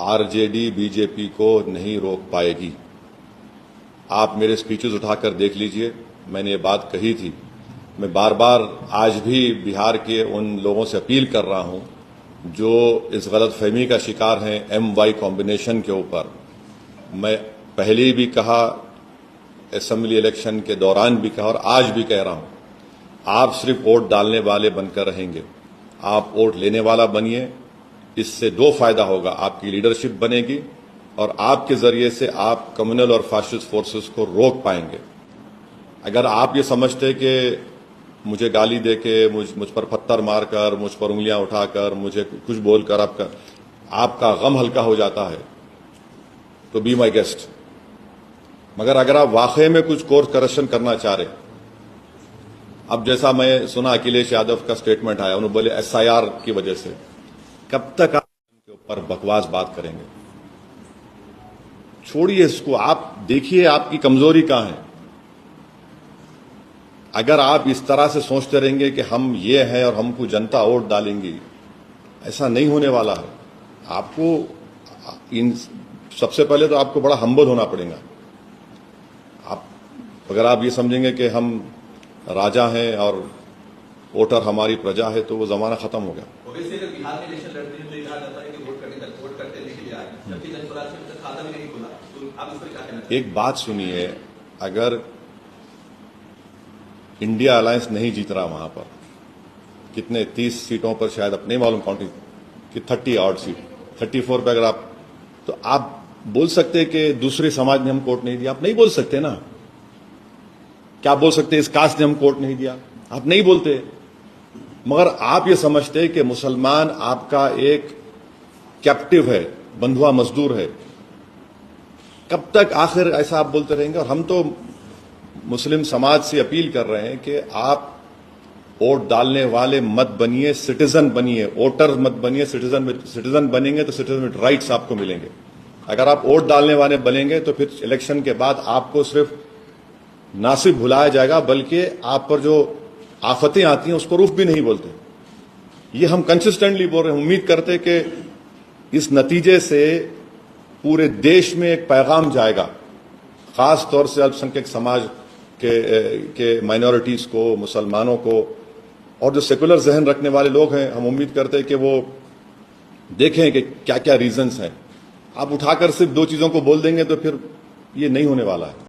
RJD BJP को नहीं रोक पाएगी। आप मेरे स्पीचेस उठाकर देख लीजिए, मैंने ये बात कही थी। मैं बार बार आज भी बिहार के उन लोगों से अपील कर रहा हूं जो इस गलतफहमी का शिकार हैं MY कॉम्बिनेशन के ऊपर। मैं पहले भी कहा, असेंबली इलेक्शन के दौरान भी कहा और आज भी कह रहा हूं, आप सिर्फ वोट डालने वाले बनकर रहेंगे, आप वोट लेने वाला बनिए। इससे दो फायदा होगा, आपकी लीडरशिप बनेगी और आपके जरिए से आप कम्युनल और फाशिस्ट फोर्सेस को रोक पाएंगे। अगर आप ये समझते कि मुझे गाली देके, मुझ पर पत्थर मारकर, मुझ पर उंगलियां उठाकर, मुझे कुछ बोलकर आपका गम हल्का हो जाता है तो बी माई गेस्ट। मगर अगर आप वाकई में कुछ कोर्स करेक्शन करना चाह रहे, अब जैसा मैं सुना अखिलेश यादव का स्टेटमेंट आया, उन्होंने बोले SIR की वजह से, कब तक आप उनके ऊपर बकवास बात करेंगे? छोड़िए इसको, आप देखिए आपकी कमजोरी कहां है। अगर आप इस तरह से सोचते रहेंगे कि हम ये हैं और हमको जनता वोट डालेंगी, ऐसा नहीं होने वाला है। आपको सबसे पहले तो आपको बड़ा हम्बल होना पड़ेगा। अगर आप ये समझेंगे कि हम राजा हैं और वोटर हमारी प्रजा है तो वो जमाना खत्म हो गया। बिहार में इलेक्शन लड़ते हैं तो ये कहा जाता है कि वोट करते नहीं के लिए आए, जबकि जनसुराज में खाता भी नहीं खुला, तो आप इस पर क्या कहना चाहते हैं? एक बात सुनिए, अगर इंडिया अलायंस नहीं जीत रहा वहां पर, कितने 30 सीटों पर शायद, अपने मालूम काउंटिंग कि 30 ऑड सीट, 34 पे अगर आप, तो आप बोल सकते कि दूसरे समाज ने हम वोट नहीं दिया? आप नहीं बोल सकते ना। क्या आप बोल सकते इस कास्ट ने हम वोट नहीं दिया? आप नहीं बोलते। मगर आप ये समझते कि मुसलमान आपका एक कैप्टिव है, बंधुआ मजदूर है। कब तक आखिर ऐसा आप बोलते रहेंगे? और हम तो मुस्लिम समाज से अपील कर रहे हैं कि आप वोट डालने वाले मत बनिए, सिटीजन बनिए। वोटर मत बनिए, सिटीजन बनेंगे तो सिटीजन विद राइट्स आपको मिलेंगे। अगर आप वोट डालने वाले बनेंगे तो फिर इलेक्शन के बाद आपको सिर्फ ना सिर्फ भुलाया जाएगा, बल्कि आप पर जो आफतें आती हैं उसको रूफ भी नहीं बोलते। ये हम कंसिस्टेंटली बोल रहे हैं। उम्मीद करते कि इस नतीजे से पूरे देश में एक पैगाम जाएगा, खास तौर से अल्पसंख्यक समाज के माइनॉरिटीज को, मुसलमानों को, और जो सेकुलर जहन रखने वाले लोग हैं। हम उम्मीद करते हैं कि वो देखें कि क्या क्या रीजंस हैं। आप उठाकर सिर्फ दो चीजों को बोल देंगे तो फिर ये नहीं होने वाला है।